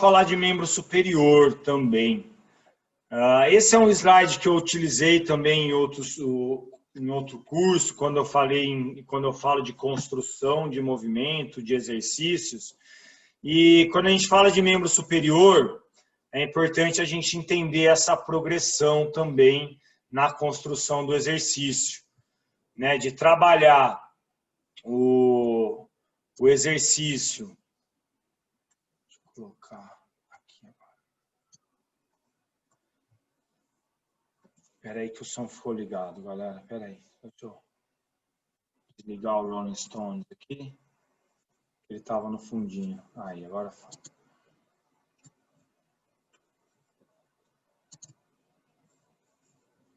falar de membro superior também. Esse é um slide que eu utilizei também em outro curso, quando eu falo de construção de movimento, de exercícios. E quando a gente fala de membro superior, é importante a gente entender essa progressão também na construção do exercício, né? De trabalhar o exercício. Deixa eu colocar aqui agora. Espera aí que o som ficou ligado, galera. Espera aí. Deixa eu desligar o Rolling Stones aqui. Ele estava no fundinho. Aí, agora fala.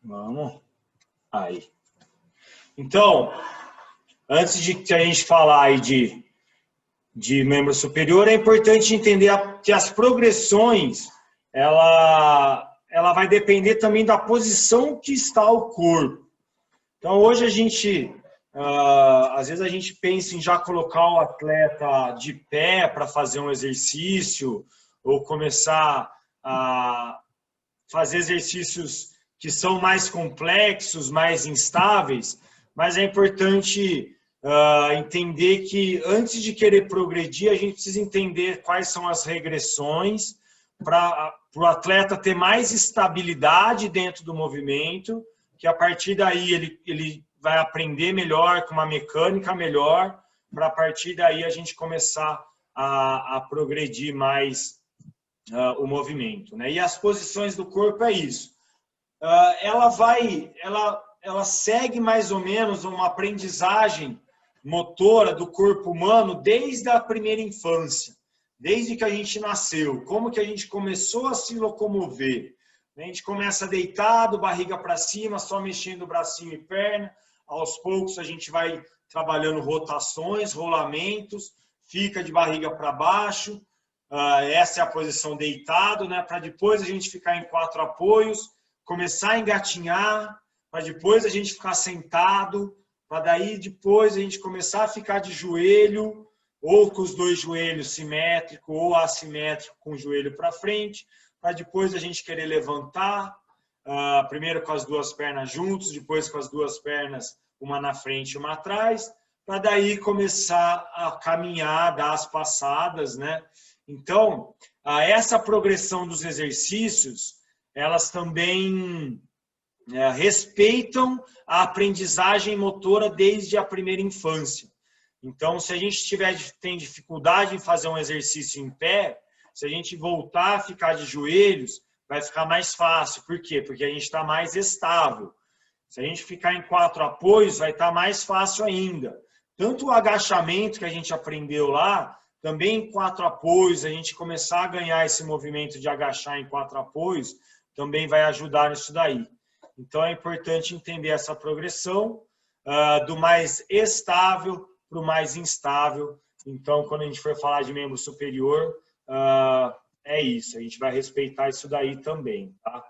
Vamos. Aí. Então, antes de a gente falar aí de membro superior, é importante entender que as progressões, ela vai depender também da posição que está o corpo. Então, hoje às vezes a gente pensa em já colocar o atleta de pé para fazer um exercício, ou começar a fazer exercícios que são mais complexos, mais instáveis, mas é importante entender que antes de querer progredir, a gente precisa entender quais são as regressões para o atleta ter mais estabilidade dentro do movimento, que a partir daí ele vai aprender melhor, com uma mecânica melhor, para a partir daí a gente começar a progredir mais o movimento, né? E as posições do corpo é isso. Ela segue mais ou menos uma aprendizagem motora do corpo humano desde a primeira infância, desde que a gente nasceu, como que a gente começou a se locomover. A gente começa deitado, barriga para cima, só mexendo bracinho e perna, aos poucos a gente vai trabalhando rotações, rolamentos, fica de barriga para baixo, essa é a posição deitado, né? Para depois a gente ficar em 4 apoios, começar a engatinhar, para depois a gente ficar sentado, para daí depois a gente começar a ficar de joelho, ou com os 2 joelhos simétrico ou assimétrico com o joelho para frente, para depois a gente querer levantar, primeiro com as 2 pernas juntos, depois com as 2 pernas, uma na frente e uma atrás, para daí começar a caminhar, dar as passadas, né? Então, essa progressão dos exercícios, elas também respeitam a aprendizagem motora desde a primeira infância. Então, se a gente tem dificuldade em fazer um exercício em pé, se a gente voltar a ficar de joelhos, vai ficar mais fácil. Por quê? Porque a gente está mais estável. Se a gente ficar em 4 apoios, vai estar mais fácil ainda. Tanto o agachamento que a gente aprendeu lá, também em 4 apoios, a gente começar a ganhar esse movimento de agachar em 4 apoios, também vai ajudar nisso daí. Então, é importante entender essa progressão do mais estável para o mais instável. Então, quando a gente for falar de membro superior, é isso. A gente vai respeitar isso daí também, tá?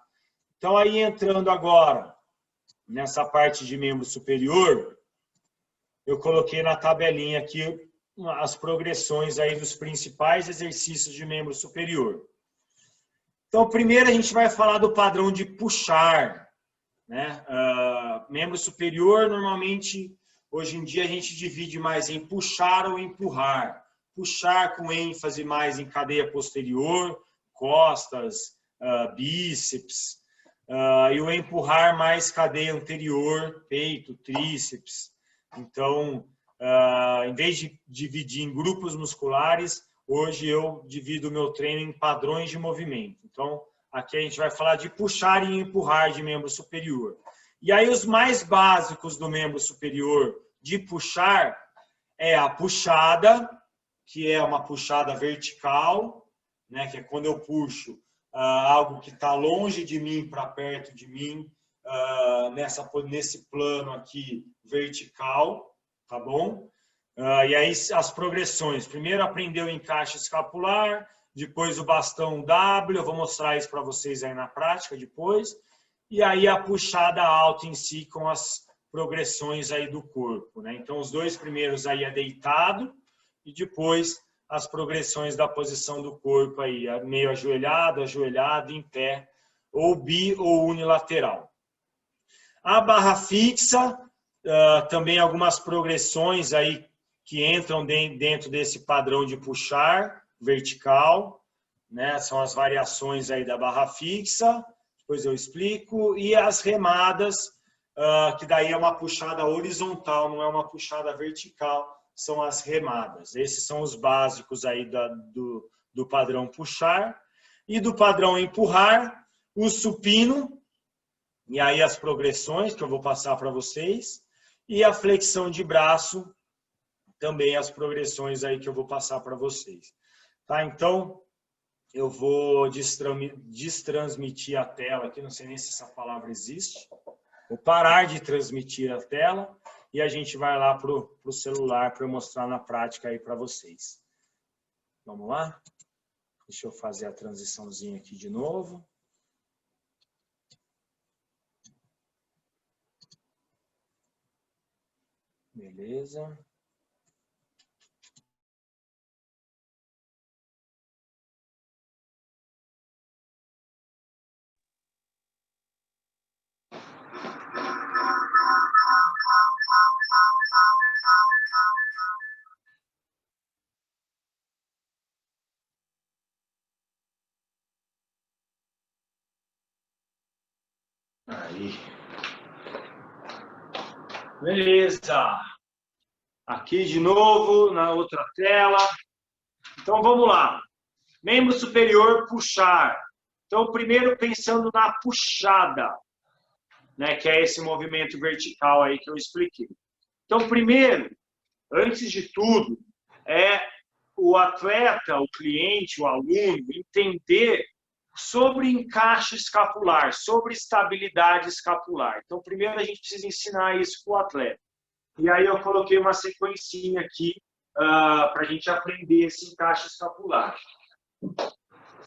Então, aí entrando agora nessa parte de membro superior, eu coloquei na tabelinha aqui as progressões aí dos principais exercícios de membro superior. Então, primeiro a gente vai falar do padrão de puxar, né? Membro superior, normalmente, hoje em dia, a gente divide mais em puxar ou empurrar. Puxar com ênfase mais em cadeia posterior, costas, bíceps, e o empurrar mais cadeia anterior, peito, tríceps. Então, em vez de dividir em grupos musculares, hoje eu divido o meu treino em padrões de movimento. Então, aqui a gente vai falar de puxar e empurrar de membro superior. E aí os mais básicos do membro superior de puxar é a puxada, que é uma puxada vertical, né, que é quando eu puxo algo que está longe de mim para perto de mim, nesse plano aqui vertical, tá bom? E aí as progressões. Primeiro aprender o encaixe escapular, depois o bastão W, eu vou mostrar isso para vocês aí na prática depois. E aí a puxada alta em si com as progressões aí do corpo, né? Então os 2 primeiros aí é deitado e depois as progressões da posição do corpo aí, meio ajoelhado, ajoelhado, em pé, ou bi ou unilateral. A barra fixa, também algumas progressões aí que entram dentro desse padrão de puxar vertical, né? São as variações aí da barra fixa, depois eu explico, e as remadas, que daí é uma puxada horizontal, não é uma puxada vertical, são as remadas. Esses são os básicos aí do padrão puxar. E do padrão empurrar, o supino, e aí as progressões que eu vou passar para vocês, e a flexão de braço, também as progressões aí que eu vou passar para vocês. Tá? Então, eu vou destransmitir a tela aqui, não sei nem se essa palavra existe. Vou parar de transmitir a tela e a gente vai lá para o celular para eu mostrar na prática aí para vocês. Vamos lá? Deixa eu fazer a transiçãozinha aqui de novo. Beleza. Aí. Beleza. Aqui de novo, na outra tela. Então, vamos lá. Membro superior, puxar. Então, primeiro pensando na puxada, né, que é esse movimento vertical aí que eu expliquei. Então, primeiro, antes de tudo, é o atleta, o cliente, o aluno, entender sobre encaixe escapular, sobre estabilidade escapular. Então, primeiro a gente precisa ensinar isso para o atleta. E aí eu coloquei uma sequencinha aqui para a gente aprender esse encaixe escapular.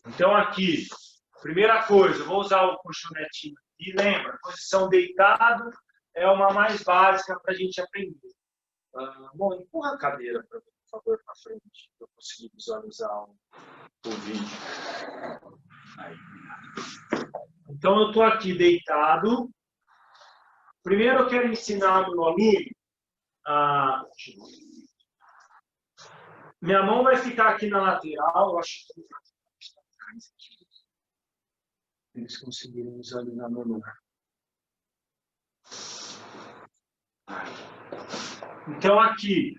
Então, aqui, primeira coisa, eu vou usar o colchonetinho aqui. Lembra, posição deitado é uma mais básica para a gente aprender. Bom, empurra a cadeira, por favor, para frente, para eu conseguir visualizar o vídeo. Aí. Então, eu estou aqui deitado. Primeiro, eu quero ensinar ao meu aluno minha mão vai ficar aqui na lateral. Eu acho que eles conseguiram visualizar melhor. Então, aqui,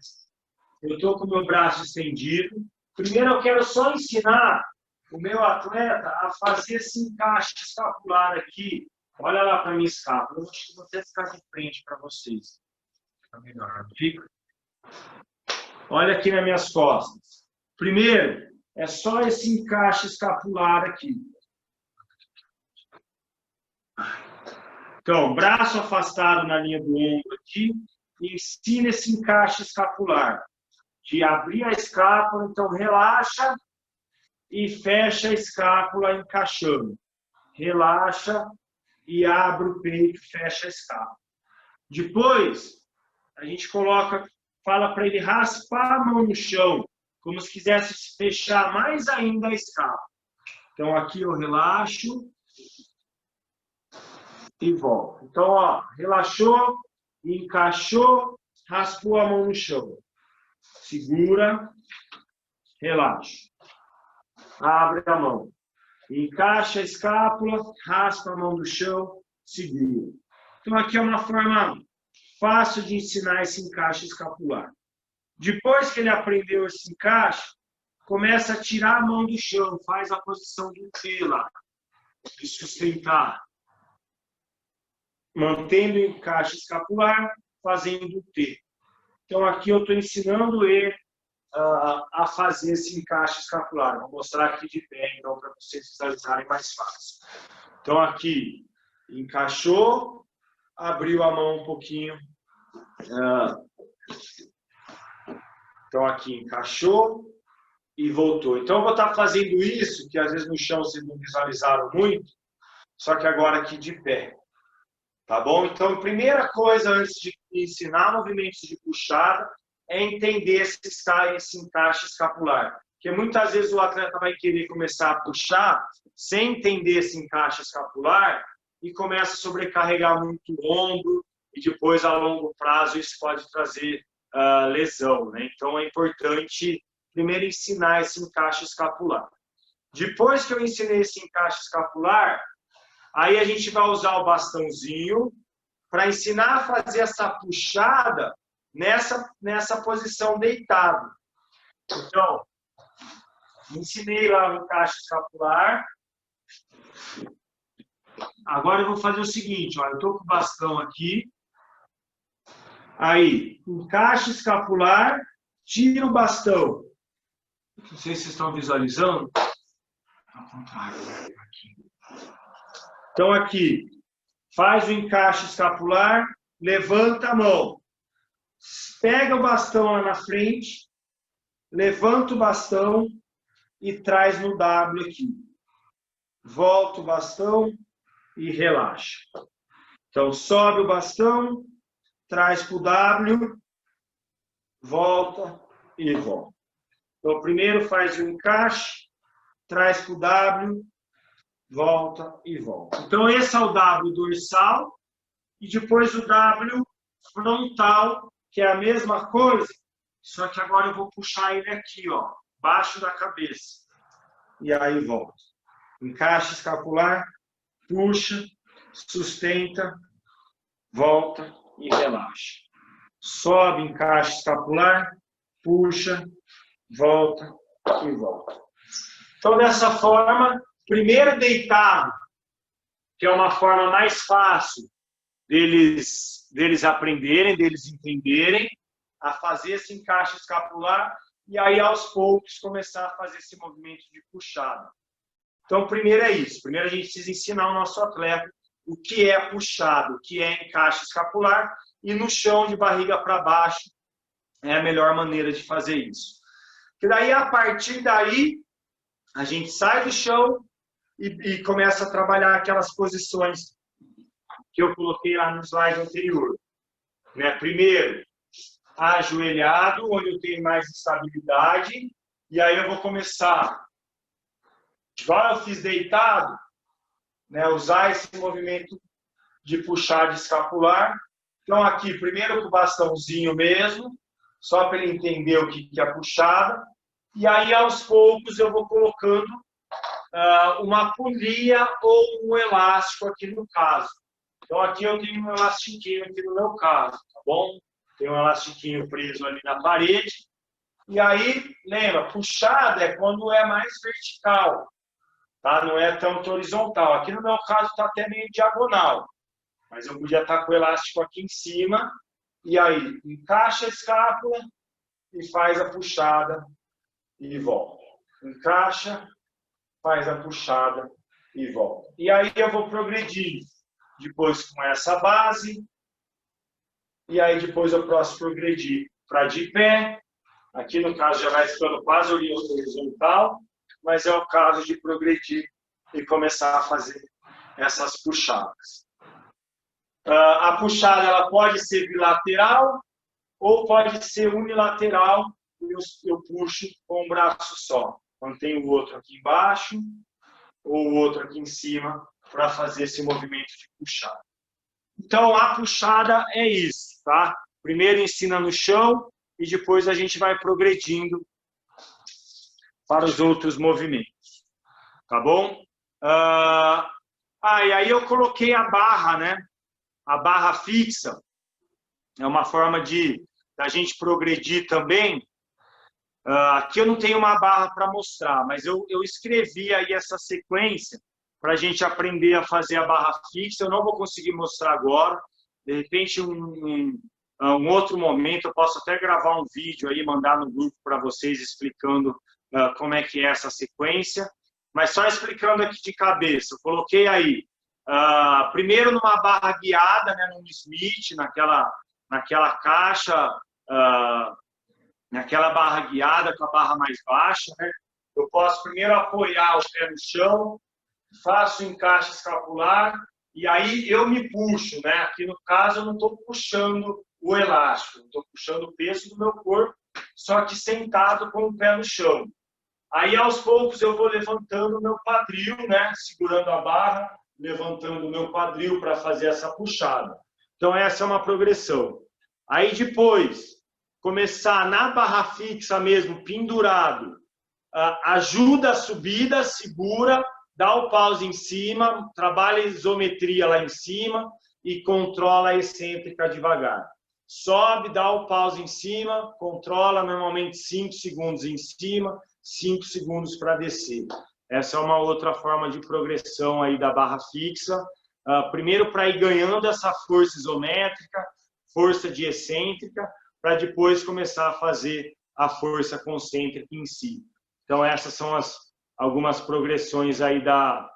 eu estou com o meu braço estendido. Primeiro, eu quero só ensinar o meu atleta a fazer esse encaixe escapular aqui. Olha lá para a minha escápula. Eu vou até ficar de frente para vocês. Fica melhor. Fica. Olha aqui nas minhas costas. Primeiro, é só esse encaixe escapular aqui. Então, braço afastado na linha do ombro aqui. E ensina esse encaixe escapular. De abrir a escápula, então relaxa e fecha a escápula encaixando. Relaxa e abre o peito, fecha a escápula. Depois, a gente fala para ele raspar a mão no chão, como se quisesse fechar mais ainda a escápula. Então, aqui eu relaxo e volto. Então, ó, relaxou, encaixou, raspou a mão no chão. Segura, relaxa. Abre a mão. Encaixa a escápula, raspa a mão do chão, segura. Então, aqui é uma forma fácil de ensinar esse encaixe escapular. Depois que ele aprendeu esse encaixe, começa a tirar a mão do chão, faz a posição do T lá, de sustentar. Mantendo o encaixe escapular, fazendo o T. Então, aqui eu estou ensinando ele a fazer esse encaixe escapular. Vou mostrar aqui de pé, então, para vocês visualizarem mais fácil. Então, aqui, encaixou, abriu a mão um pouquinho. Então, aqui, encaixou e voltou. Então, eu vou estar fazendo isso, que às vezes no chão vocês não visualizaram muito, só que agora aqui de pé. Tá bom? Então, primeira coisa, antes de ensinar movimentos de puxada, é entender esse encaixe escapular. Porque muitas vezes o atleta vai querer começar a puxar sem entender esse encaixe escapular e começa a sobrecarregar muito o ombro e depois, a longo prazo, isso pode trazer lesão, né? Então, é importante primeiro ensinar esse encaixe escapular. Depois que eu ensinei esse encaixe escapular, aí a gente vai usar o bastãozinho para ensinar a fazer essa puxada nessa posição deitado. Então, ensinei lá o encaixe escapular. Agora eu vou fazer o seguinte, ó, eu estou com o bastão aqui. Aí, encaixe escapular, tira o bastão. Não sei se vocês estão visualizando. Ao contrário. Então, aqui, faz o encaixe escapular, levanta a mão. Pega o bastão lá na frente, levanta o bastão e traz no W aqui. Volta o bastão e relaxa. Então, sobe o bastão, traz para o W, volta e volta. Então, primeiro faz o encaixe, traz para o W, volta e volta. Então, esse é o W dorsal e depois o W frontal, que é a mesma coisa, só que agora eu vou puxar ele aqui, ó, baixo da cabeça. E aí volta. Encaixe escapular, puxa, sustenta, volta e relaxa. Sobe, encaixe escapular, puxa, volta e volta. Então, dessa forma, primeiro deitado, que é uma forma mais fácil deles aprenderem, deles entenderem a fazer esse encaixe escapular e aí, aos poucos, começar a fazer esse movimento de puxada. Então, primeiro é isso. Primeiro a gente precisa ensinar o nosso atleta o que é puxado, o que é encaixe escapular e no chão de barriga para baixo é a melhor maneira de fazer isso. E daí, a partir daí, a gente sai do chão e começa a trabalhar aquelas posições que eu coloquei lá no slide anterior. Né? Primeiro, ajoelhado, onde eu tenho mais estabilidade, e aí eu vou começar, igual eu fiz deitado, né? Usar esse movimento de puxar de escapular. Então, aqui, primeiro com o bastãozinho mesmo, só para ele entender o que é puxada, e aí, aos poucos, eu vou colocando uma polia ou um elástico aqui no caso. Então, aqui eu tenho um elastiquinho aqui no meu caso, tá bom? Tem um elastiquinho preso ali na parede. E aí, lembra, puxada é quando é mais vertical, tá? Não é tanto horizontal. Aqui no meu caso está até meio diagonal. Mas eu podia estar com o elástico aqui em cima. E aí, encaixa a escápula e faz a puxada e volta. Encaixa, faz a puxada e volta. E aí eu vou progredir. Depois com essa base. E aí depois eu posso progredir para de pé. Aqui no caso já vai ficando quase horizontal, mas é o caso de progredir e começar a fazer essas puxadas. A puxada ela pode ser bilateral ou pode ser unilateral e eu puxo com um braço só. Mantenho o outro aqui embaixo ou o outro aqui em cima para fazer esse movimento de puxada. Então, a puxada é isso, tá? Primeiro ensina no chão e depois a gente vai progredindo para os outros movimentos, tá bom? E aí eu coloquei a barra, né? A barra fixa é uma forma da gente progredir também. Aqui eu não tenho uma barra para mostrar, mas eu escrevi aí essa sequência para a gente aprender a fazer a barra fixa. Eu não vou conseguir mostrar agora. De repente, um outro momento, eu posso até gravar um vídeo aí, mandar no grupo para vocês explicando como é que é essa sequência. Mas só explicando aqui de cabeça, eu coloquei aí, primeiro numa barra guiada, né, num Smith, naquela caixa, naquela barra guiada com a barra mais baixa, né? Eu posso primeiro apoiar o pé no chão, faço o encaixe escapular e aí eu me puxo, né? Aqui no caso eu não estou puxando o elástico. Estou puxando o peso do meu corpo, só que sentado com o pé no chão. Aí, aos poucos, eu vou levantando o meu quadril, né? Segurando a barra, levantando o meu quadril para fazer essa puxada. Então, essa é uma progressão. Aí, depois, começar na barra fixa mesmo, pendurado. Ajuda a subida, segura, dá o pause em cima, trabalha a isometria lá em cima e controla a excêntrica devagar. Sobe, dá o pause em cima, controla normalmente 5 segundos em cima, 5 segundos para descer. Essa é uma outra forma de progressão aí da barra fixa. Primeiro para ir ganhando essa força isométrica, força de excêntrica, para depois começar a fazer a força concêntrica em si. Então, essas são algumas progressões aí da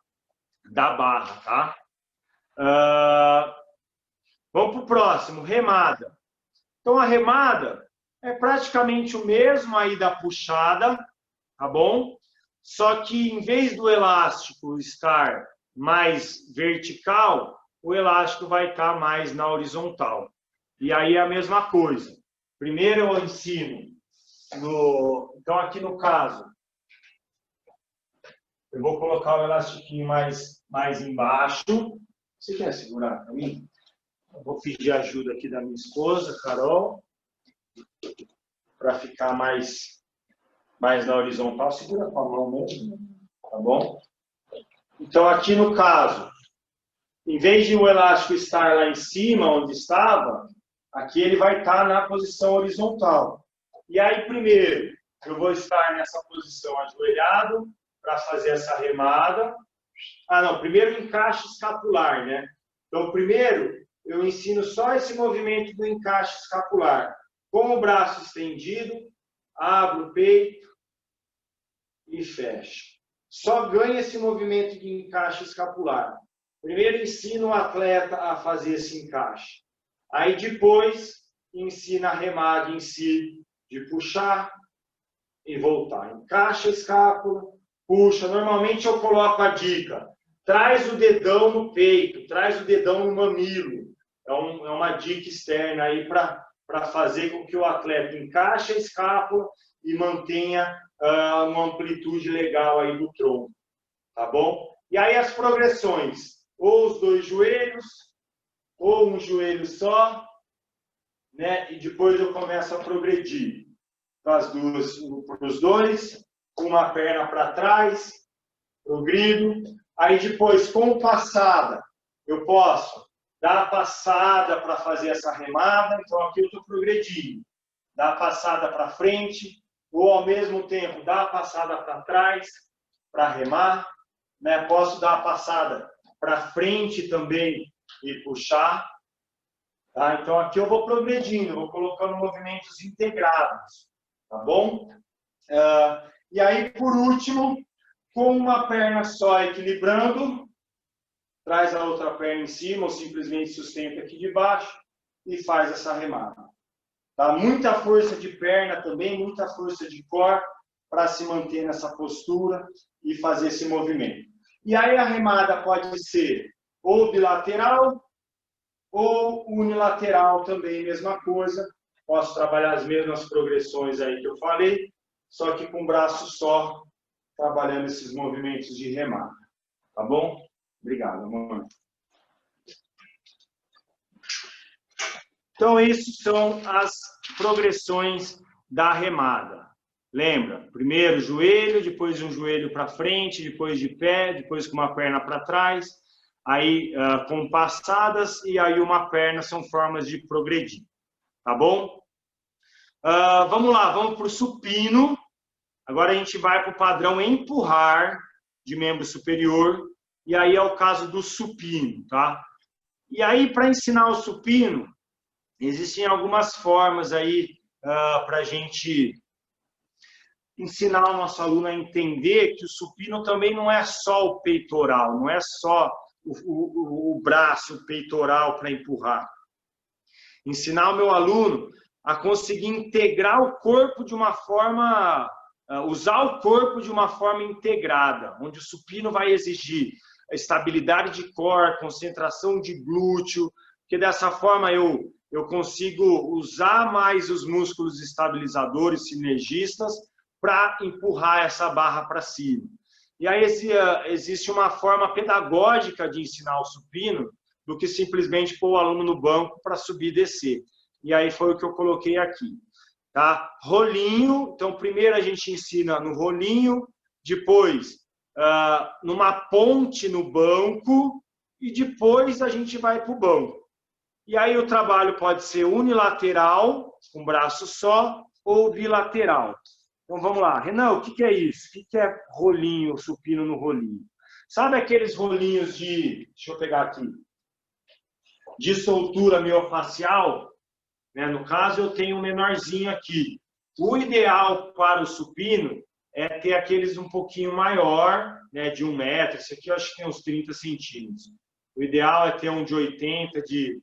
barra, tá? Vamos para o próximo, remada. Então, a remada é praticamente o mesmo aí da puxada, tá bom? Só que, em vez do elástico estar mais vertical, o elástico vai estar mais na horizontal. E aí é a mesma coisa. Primeiro eu ensino, então aqui no caso, eu vou colocar o elastiquinho mais embaixo. Você quer segurar para mim? Eu vou pedir ajuda aqui da minha esposa, Carol, para ficar mais na horizontal. Segura com a mão mesmo, tá bom? Então, aqui no caso, em vez de o elástico estar lá em cima, onde estava, aqui ele vai estar na posição horizontal. E aí, primeiro, eu vou estar nessa posição ajoelhado para fazer essa remada. Primeiro encaixe escapular, né? Então, primeiro, eu ensino só esse movimento do encaixe escapular. Com o braço estendido, abro o peito e fecho. Só ganha esse movimento de encaixe escapular. Primeiro ensino o atleta a fazer esse encaixe. Aí depois ensina a remada em si, de puxar e voltar. Encaixa a escápula, puxa. Normalmente eu coloco a dica. Traz o dedão no peito, traz o dedão no mamilo. É uma dica externa aí para fazer com que o atleta encaixe a escápula e mantenha uma amplitude legal aí do tronco, tá bom? E aí as progressões, ou os dois joelhos, ou um joelho só, né? E depois eu começo a progredir para os dois, uma perna para trás, progrido. Aí depois, com passada, eu posso dar a passada para fazer essa remada. Então aqui eu estou progredindo. Dar a passada para frente, ou ao mesmo tempo dar a passada para trás para remar, né? Posso dar a passada para frente também e puxar, tá? Então aqui eu vou progredindo, vou colocando movimentos integrados, tá bom? E aí por último, com uma perna só equilibrando, traz a outra perna em cima ou simplesmente sustenta aqui de baixo e faz essa remada. Tá? Muita força de perna também, muita força de core para se manter nessa postura e fazer esse movimento. E aí a remada pode ser ou bilateral ou unilateral também, mesma coisa. Posso trabalhar as mesmas progressões aí que eu falei, só que com o braço só, trabalhando esses movimentos de remada. Tá bom? Obrigado, amor. Então, essas são as progressões da remada. Lembra? Primeiro joelho, depois um joelho para frente, depois de pé, depois com uma perna para trás, aí com passadas e aí uma perna, são formas de progredir. Tá bom? Vamos lá, vamos para o supino. Agora a gente vai para o padrão empurrar de membro superior, e aí é o caso do supino, tá? E aí, para ensinar o supino, existem algumas formas aí para a gente ensinar o nosso aluno a entender que o supino também não é só o peitoral, não é só o braço, o peitoral para empurrar. Ensinar o meu aluno a conseguir integrar o corpo de uma forma, usar o corpo de uma forma integrada, onde o supino vai exigir estabilidade de core, concentração de glúteo, porque dessa forma eu consigo usar mais os músculos estabilizadores, sinergistas, para empurrar essa barra para cima. E aí existe uma forma pedagógica de ensinar o supino do que simplesmente pôr o aluno no banco para subir e descer. E aí foi o que eu coloquei aqui. Tá? Rolinho, então primeiro a gente ensina no rolinho, depois numa ponte no banco e depois a gente vai para o banco. E aí o trabalho pode ser unilateral, com braço só, ou bilateral. Então vamos lá. Renan, o que é isso? O que é rolinho, supino no rolinho? Sabe aqueles rolinhos de, deixa eu pegar aqui, de soltura miofascial? Né? No caso, eu tenho um menorzinho aqui. O ideal para o supino é ter aqueles um pouquinho maior, né, de 1 metro. Esse aqui eu acho que tem uns 30 centímetros. O ideal é ter um de 80, de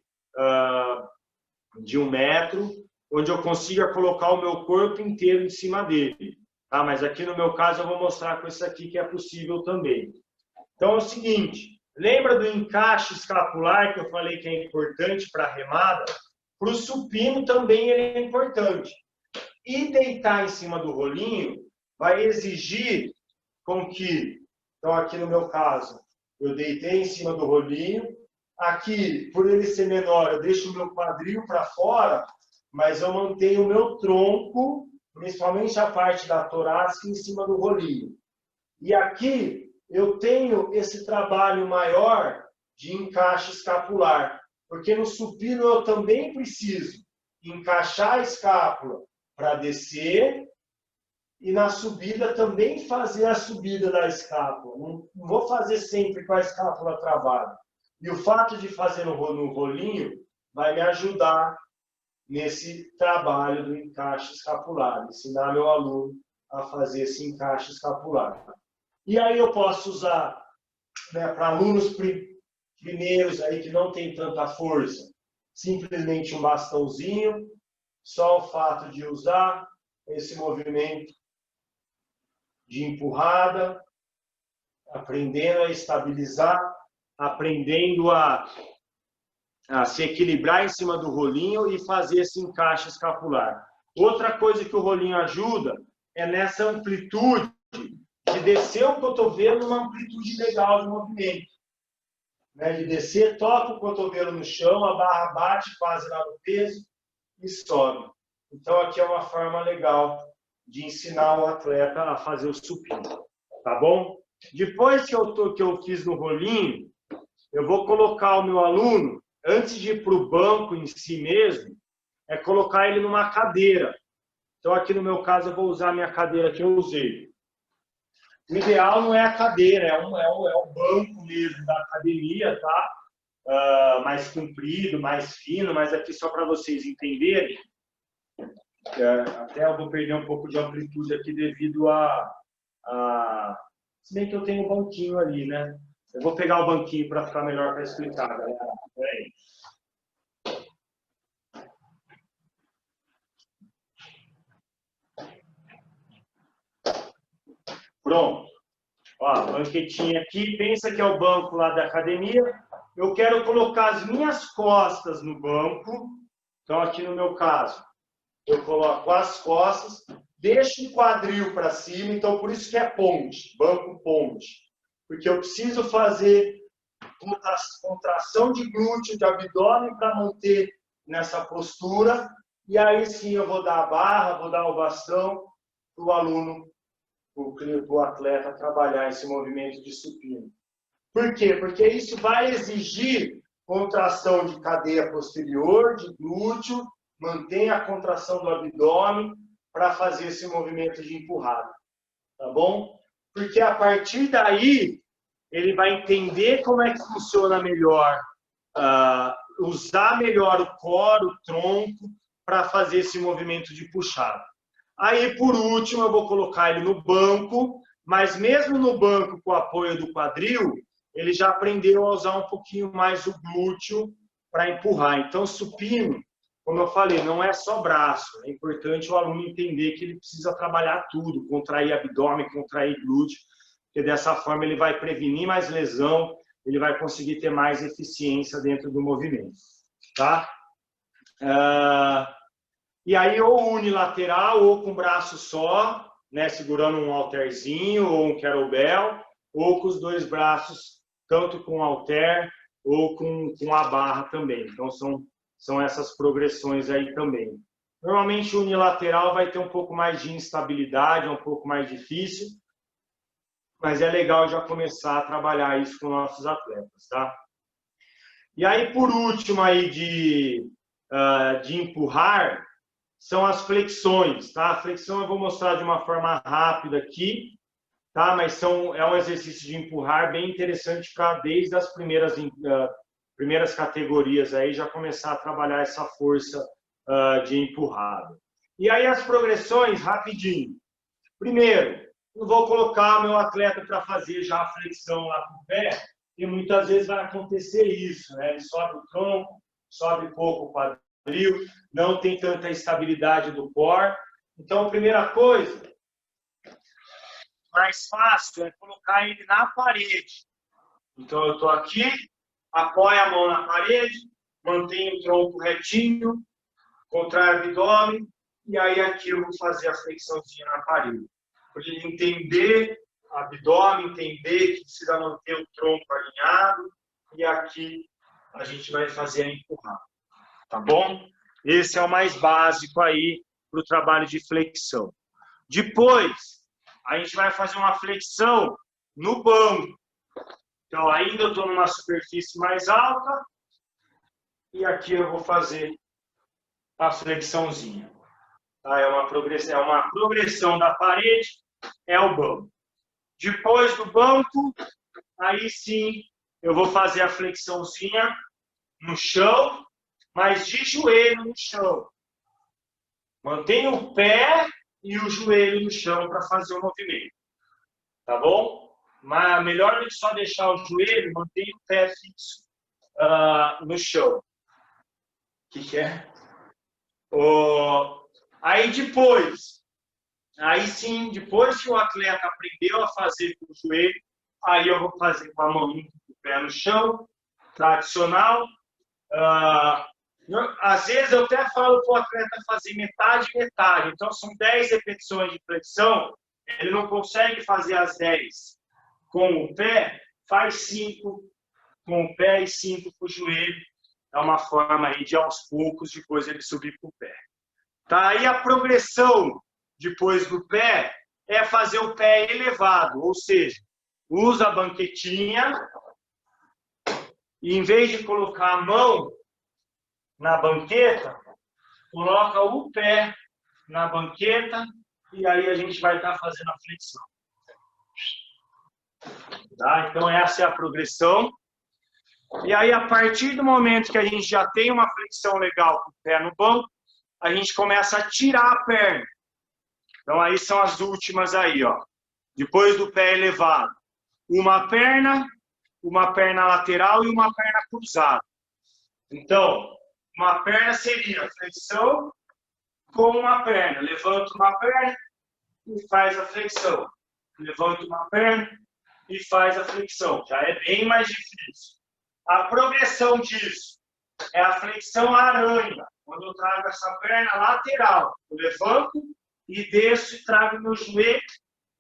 1 metro, onde eu consiga colocar o meu corpo inteiro em cima dele. Tá? Mas aqui no meu caso eu vou mostrar com esse aqui que é possível também. Então é o seguinte, lembra do encaixe escapular que eu falei que é importante para a remada? Para o supino também ele é importante. E deitar em cima do rolinho vai exigir com que, então aqui no meu caso, eu deitei em cima do rolinho, aqui, por ele ser menor, eu deixo o meu quadril para fora, mas eu mantenho o meu tronco, principalmente a parte da torácica, em cima do rolinho. E aqui eu tenho esse trabalho maior de encaixe escapular, porque no supino eu também preciso encaixar a escápula para descer e na subida também fazer a subida da escápula. Não vou fazer sempre com a escápula travada. E o fato de fazer no rolinho vai me ajudar nesse trabalho do encaixe escapular, ensinar meu aluno a fazer esse encaixe escapular. E aí eu posso usar, né, para alunos primeiros aí que não tem tanta força, simplesmente um bastãozinho, só o fato de usar esse movimento de empurrada, aprendendo a estabilizar, aprendendo a se equilibrar em cima do rolinho e fazer esse encaixe escapular. Outra coisa que o rolinho ajuda é nessa amplitude de descer o cotovelo numa amplitude legal de movimento. Né? De descer, toca o cotovelo no chão, a barra bate quase lá no peso e sobe. Então aqui é uma forma legal de ensinar o atleta a fazer o supino. Tá bom? Depois que eu fiz no rolinho, eu vou colocar o meu aluno, antes de ir para o banco em si mesmo, é colocar ele numa cadeira. Então, aqui no meu caso, eu vou usar a minha cadeira que eu usei. O ideal não é a cadeira, é o banco mesmo da academia, tá? Mais comprido, mais fino, mas aqui só para vocês entenderem. Até eu vou perder um pouco de amplitude aqui devido se bem que eu tenho um banquinho ali, né? Eu vou pegar o banquinho para ficar melhor para explicar, galera. Peraí. Pronto. Ó, banquetinha aqui. Pensa que é o banco lá da academia. Eu quero colocar as minhas costas no banco. Então, aqui no meu caso, eu coloco as costas, deixo o quadril para cima. Então, por isso que é ponte, banco ponte. Porque eu preciso fazer contração de glúteo, de abdômen para manter nessa postura. E aí sim eu vou dar a barra, vou dar o bastão para o aluno, para o atleta trabalhar esse movimento de supino. Por quê? Porque isso vai exigir contração de cadeia posterior, de glúteo, mantém a contração do abdômen para fazer esse movimento de empurrada. Tá bom? Porque a partir daí, ele vai entender como é que funciona melhor, usar melhor o core, o tronco, para fazer esse movimento de puxada. Aí, por último, eu vou colocar ele no banco, mas mesmo no banco com o apoio do quadril, ele já aprendeu a usar um pouquinho mais o glúteo para empurrar. Então, supino, como eu falei, não é só braço. É importante o aluno entender que ele precisa trabalhar tudo, contrair abdômen, contrair glúteo, porque dessa forma ele vai prevenir mais lesão, ele vai conseguir ter mais eficiência dentro do movimento. tá? E aí, ou unilateral, ou com braço só, né, segurando um halterzinho, ou um kettlebell, ou com os dois braços, tanto com halter ou com a barra também. Então, são essas progressões aí também. Normalmente, o unilateral vai ter um pouco mais de instabilidade, é um pouco mais difícil, mas é legal já começar a trabalhar isso com nossos atletas, tá? E aí, por último, aí de empurrar, são as flexões, tá? A flexão eu vou mostrar de uma forma rápida aqui, tá? Mas é um exercício de empurrar bem interessante para, desde as primeiras categorias aí, já começar a trabalhar essa força de empurrada. E aí as progressões, rapidinho. Primeiro, não vou colocar meu atleta para fazer já a flexão lá com o pé, porque muitas vezes vai acontecer isso, né? Ele sobe o tronco, sobe pouco o quadril, não tem tanta estabilidade do core. Então, a primeira coisa, mais fácil é colocar ele na parede. Então, eu estou aqui, apoio a mão na parede, mantenho o tronco retinho, contrai o abdômen, e aí aqui eu vou fazer a flexãozinha na parede. Para ele entender o abdômen, entender que precisa manter o tronco alinhado, e aqui a gente vai fazer a empurrada. Tá bom? Esse é o mais básico aí para o trabalho de flexão. Depois, a gente vai fazer uma flexão no banco. Então, ainda eu estou numa superfície mais alta, e aqui eu vou fazer a flexãozinha. Tá? É uma progressão da parede, é o banco. Depois do banco, aí sim, eu vou fazer a flexãozinha no chão, mas de joelho no chão. Mantenha o pé e o joelho no chão para fazer o movimento. Tá bom? Mas melhor do que só deixar o joelho, mantenha o pé fixo no chão. O que é? Aí depois, aí sim, depois que o atleta aprendeu a fazer com o joelho, aí eu vou fazer com a mão e o pé no chão, tradicional. Às vezes eu até falo para o atleta fazer metade, metade. Então são 10 repetições de flexão, ele não consegue fazer as 10 com o pé, faz 5 com o pé e 5 com o joelho. É uma forma aí de aos poucos depois ele subir para o pé. Tá? Aí a progressão depois do pé é fazer o pé elevado, ou seja, usa a banquetinha e em vez de colocar a mão na banqueta, coloca o pé na banqueta e aí a gente vai estar fazendo a flexão. Tá? Então essa é a progressão. E aí a partir do momento que a gente já tem uma flexão legal com o pé no banco, a gente começa a tirar a perna. Então aí são as últimas aí, ó. Depois do pé elevado, uma perna lateral e uma perna cruzada. Então, uma perna seria flexão com uma perna. Levanta uma perna e faz a flexão. Levanta uma perna e faz a flexão. Já é bem mais difícil. A progressão disso é a flexão aranha. Quando eu trago essa perna lateral, eu levanto e desço e trago meu joelho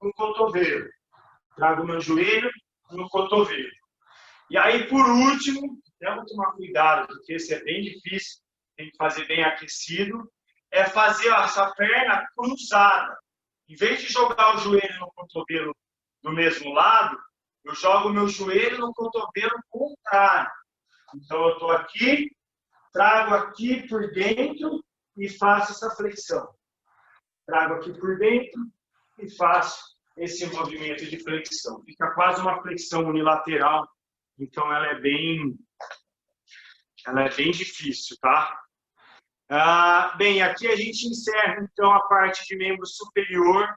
no cotovelo. Trago meu joelho no cotovelo. E aí, por último, vamos tomar cuidado, porque esse é bem difícil, tem que fazer bem aquecido, é fazer essa perna cruzada. Em vez de jogar o joelho no cotovelo do mesmo lado, eu jogo o meu joelho no cotovelo contrário. Então, eu estou aqui, trago aqui por dentro e faço essa flexão. Trago aqui por dentro e faço esse movimento de flexão. Fica quase uma flexão unilateral, então ela é bem difícil, tá? Bem, aqui a gente encerra então a parte de membro superior